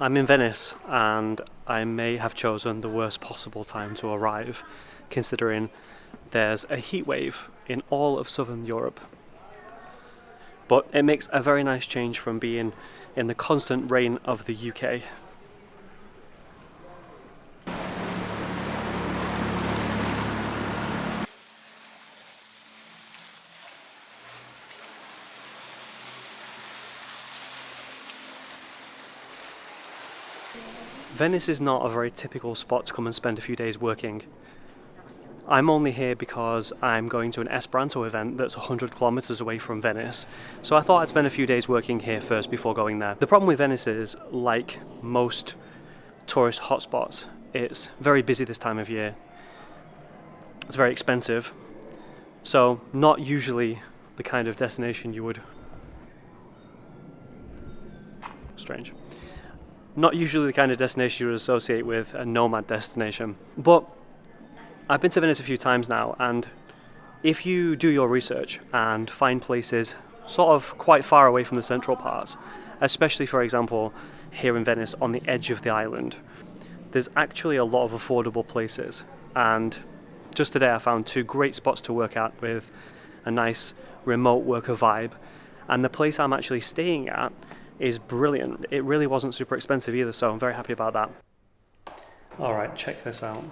I'm in Venice and I may have chosen the worst possible time to arrive, considering there's a heat wave in all of southern Europe. But it makes a very nice change from being in the constant rain of the UK. Venice is not a very typical spot to come and spend a few days working. I'm only here because I'm going to an Esperanto event that's 100 kilometers away from Venice, so I thought I'd spend a few days working here first before going there. The problem with Venice is, like most tourist hotspots, it's very busy this time of year. It's very expensive, so not usually the kind of destination you would... Strange. Not usually the kind of destination you would associate with a nomad destination. But I've been to Venice a few times now, and if you do your research and find places sort of quite far away from the central parts, especially for example here in Venice on the edge of the island, there's actually a lot of affordable places. And just today I found two great spots to work at with a nice remote worker vibe, and the place I'm actually staying at is brilliant. It really wasn't super expensive either, so I'm very happy about that. Alright, check this out.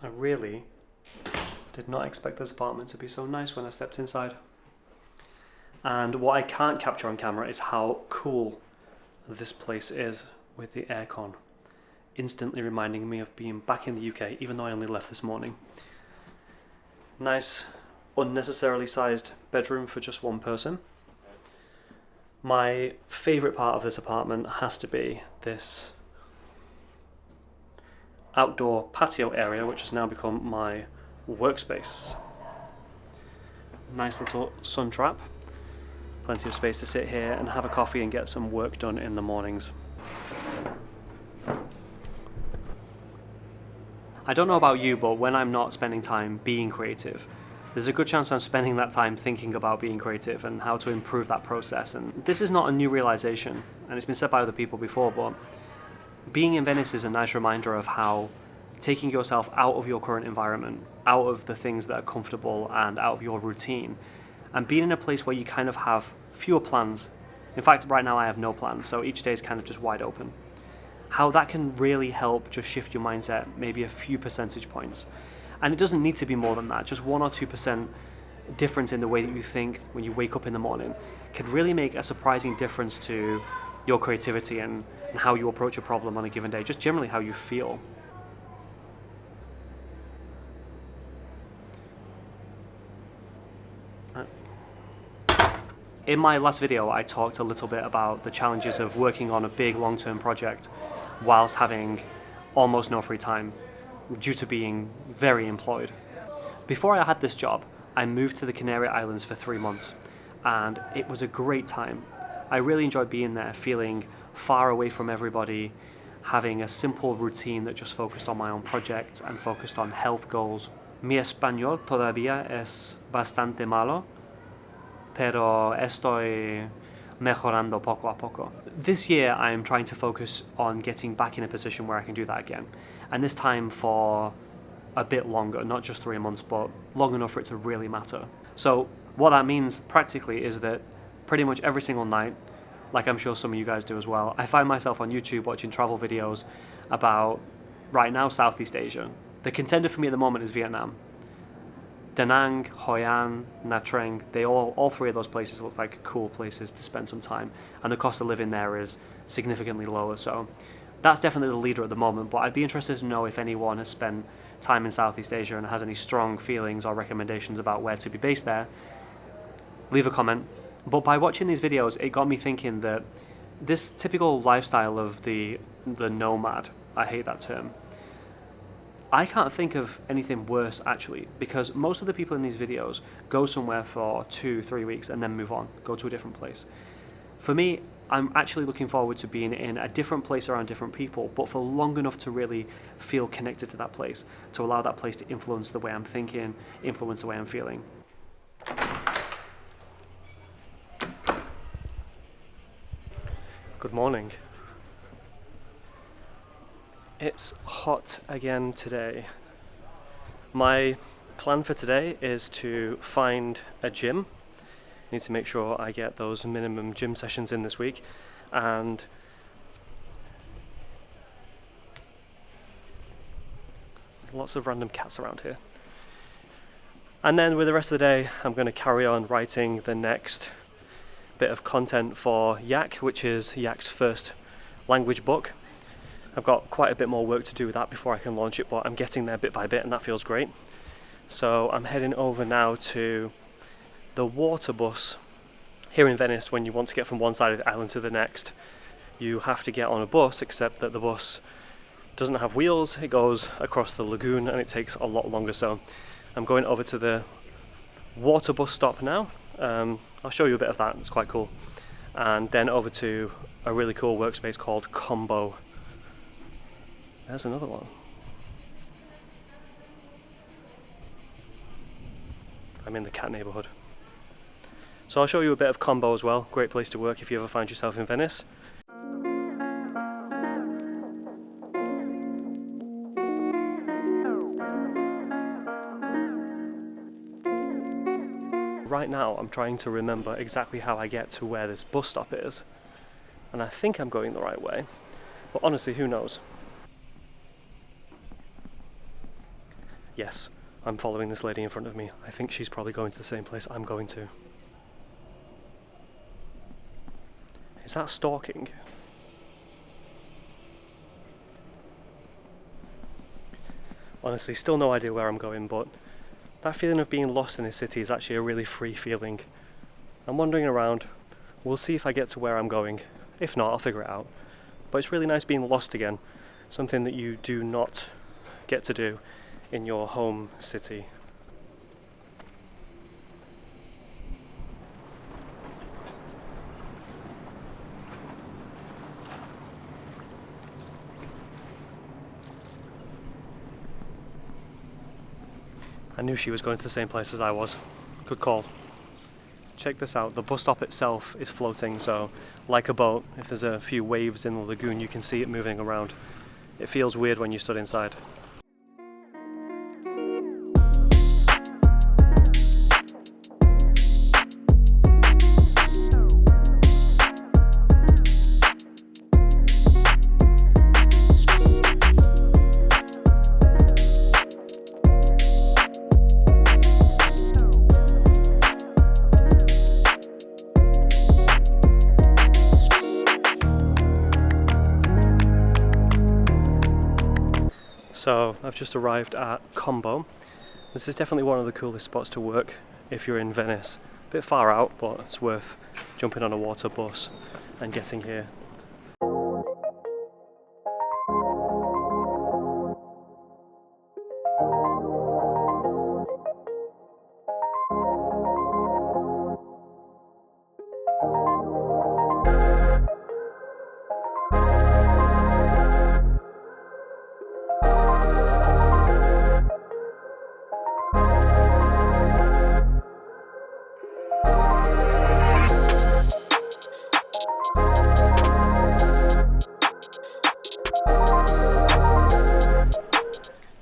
I really did not expect this apartment to be so nice when I stepped inside. And what I can't capture on camera is how cool this place is with the aircon, instantly reminding me of being back in the UK, even though I only left this morning. Nice, unnecessarily sized bedroom for just one person. My favourite part of this apartment has to be this outdoor patio area, which has now become my workspace. Nice little sun trap, plenty of space to sit here and have a coffee and get some work done in the mornings. I don't know about you, but when I'm not spending time being creative, there's a good chance I'm spending that time thinking about being creative and how to improve that process. And this is not a new realization, and it's been said by other people before, but being in Venice is a nice reminder of how taking yourself out of your current environment, out of the things that are comfortable and out of your routine, and being in a place where you kind of have fewer plans. In fact, right now I have no plans, so each day is kind of just wide open. How that can really help just shift your mindset maybe a few percentage points. And it doesn't need to be more than that. Just 1 or 2% difference in the way that you think when you wake up in the morning could really make a surprising difference to your creativity and how you approach a problem on a given day, just generally how you feel. In my last video, I talked a little bit about the challenges of working on a big long-term project whilst having almost no free time, due to being very employed. Before I had this job, I moved to the Canary Islands for 3 months, and it was a great time. I really enjoyed being there, feeling far away from everybody, having a simple routine that just focused on my own project and focused on health goals. Mi español todavía es bastante malo, pero estoy mejorando poco a poco. This year I am trying to focus on getting back in a position where I can do that again, and this time for a bit longer, not just 3 months, but long enough for it to really matter. So what that means practically is that pretty much every single night, like I'm sure some of you guys do as well, I find myself on YouTube watching travel videos about, right now, Southeast Asia. The contender for me at the moment is Vietnam. Da Nang, Hoi An, Nha Trang, all three of those places look like cool places to spend some time, and the cost of living there is significantly lower, so that's definitely the leader at the moment. But I'd be interested to know if anyone has spent time in Southeast Asia and has any strong feelings or recommendations about where to be based there. Leave a comment. But by watching these videos, it got me thinking that this typical lifestyle of the nomad, I hate that term, I can't think of anything worse actually, because most of the people in these videos go somewhere for 2-3 weeks and then move on, go to a different place. For me, I'm actually looking forward to being in a different place around different people, but for long enough to really feel connected to that place, to allow that place to influence the way I'm thinking, influence the way I'm feeling. Good morning. It's hot again today. My plan for today is to find a gym. I need to make sure I get those minimum gym sessions in this week, and lots of random cats around here. And then with the rest of the day, I'm going to carry on writing the next bit of content for Yak, which is Yak's first language book. I've got quite a bit more work to do with that before I can launch it, but I'm getting there bit by bit and that feels great. So I'm heading over now to the water bus. Here in Venice, when you want to get from one side of the island to the next, you have to get on a bus, except that the bus doesn't have wheels. It goes across the lagoon and it takes a lot longer. So I'm going over to the water bus stop now. I'll show you a bit of that, it's quite cool. And then over to a really cool workspace called Combo. There's another one. I'm in the cat neighbourhood. So I'll show you a bit of Combo as well. Great place to work if you ever find yourself in Venice. Right now I'm trying to remember exactly how I get to where this bus stop is. And I think I'm going the right way. But honestly, who knows? Yes, I'm following this lady in front of me. I think she's probably going to the same place I'm going to. Is that stalking? Honestly, still no idea where I'm going, but that feeling of being lost in a city is actually a really free feeling. I'm wandering around. We'll see if I get to where I'm going. If not, I'll figure it out. But it's really nice being lost again. Something that you do not get to do in your home city. I knew she was going to the same place as I was. Good call. Check this out, the bus stop itself is floating, so like a boat, if there's a few waves in the lagoon you can see it moving around. It feels weird when you stood inside. So I've just arrived at Combo. This is definitely one of the coolest spots to work if you're in Venice. A bit far out, but it's worth jumping on a water bus and getting here.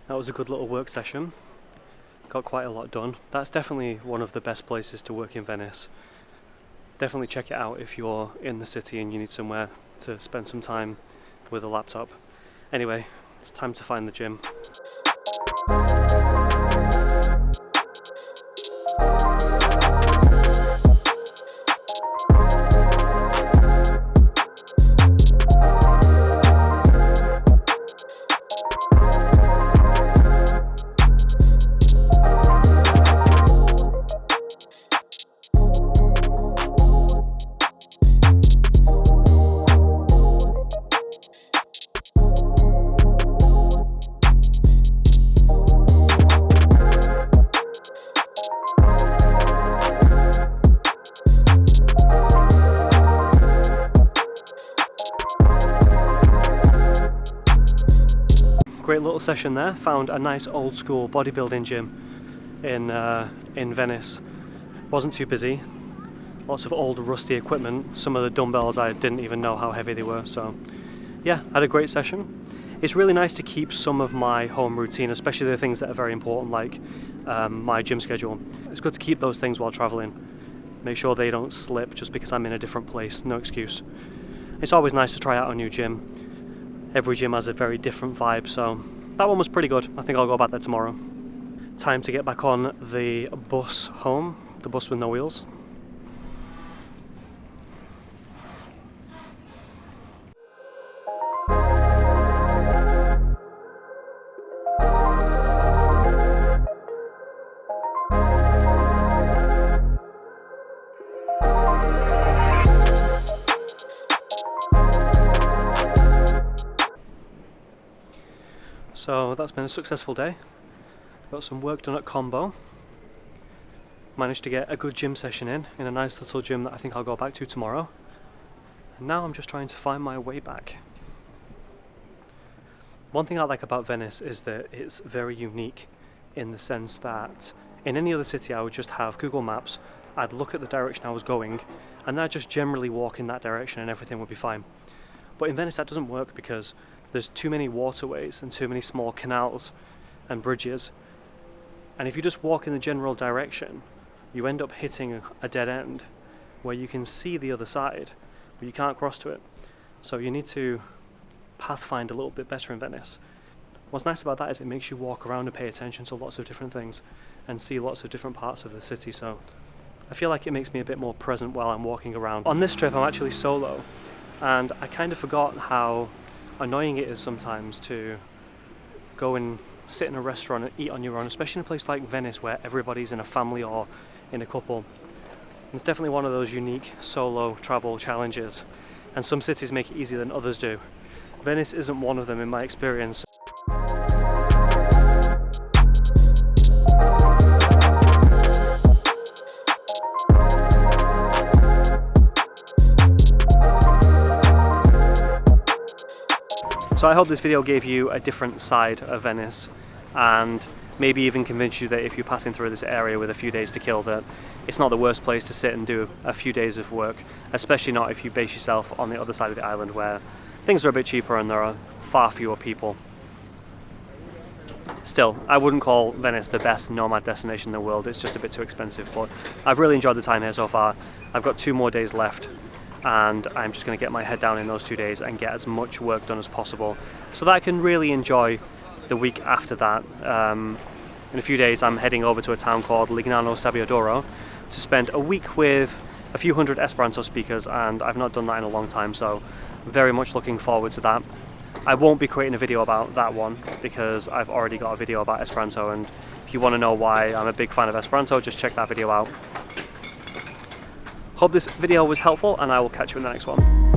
That was a good little work session. Got quite a lot done. That's definitely one of the best places to work in Venice. Definitely check it out if you're in the city and you need somewhere to spend some time with a laptop. Anyway, it's time to find the gym. Great little session there. Found a nice old school bodybuilding gym in Venice. Wasn't too busy. lots of old rusty equipment. Some of the dumbbells I didn't even know how heavy they were, so yeah, had a great session. It's really nice to keep some of my home routine, especially the things that are very important, like my gym schedule. It's good to keep those things while traveling. Make sure they don't slip just because I'm in a different place, no excuse. It's always nice to try out a new gym. Every gym has a very different vibe, so that one was pretty good. I think I'll go back there tomorrow. Time to get back on the bus home, the bus with no wheels. So that's been a successful day. Got some work done at Combo. Managed to get a good gym session in a nice little gym that I think I'll go back to tomorrow. And now I'm just trying to find my way back. One thing I like about Venice is that it's very unique in the sense that in any other city I would just have Google Maps, I'd look at the direction I was going, and then I'd just generally walk in that direction and everything would be fine. But in Venice that doesn't work because there's too many waterways and too many small canals and bridges. And if you just walk in the general direction, you end up hitting a dead end where you can see the other side, but you can't cross to it. So you need to pathfind a little bit better in Venice. What's nice about that is it makes you walk around and pay attention to lots of different things and see lots of different parts of the city. So I feel like it makes me a bit more present while I'm walking around. On this trip I'm actually solo, and I kind of forgot how annoying it is sometimes to go and sit in a restaurant and eat on your own, especially in a place like Venice where everybody's in a family or in a couple. It's definitely one of those unique solo travel challenges, and some cities make it easier than others do. Venice isn't one of them in my experience. So I hope this video gave you a different side of Venice and maybe even convince you that if you're passing through this area with a few days to kill, that it's not the worst place to sit and do a few days of work, especially not if you base yourself on the other side of the island where things are a bit cheaper and there are far fewer people. Still, I wouldn't call Venice the best nomad destination in the world. It's just a bit too expensive, but I've really enjoyed the time here so far. I've got 2 more days left, and I'm just going to get my head down in those 2 days and get as much work done as possible so that I can really enjoy the week after that. In a few days I'm heading over to a town called Lignano Sabbiadoro to spend a week with a few hundred Esperanto speakers, and I've not done that in a long time, so very much looking forward to that. I won't be creating a video about that one because I've already got a video about Esperanto, and if you want to know why I'm a big fan of Esperanto, just check that video out. Hope this video was helpful, and I will catch you in the next one.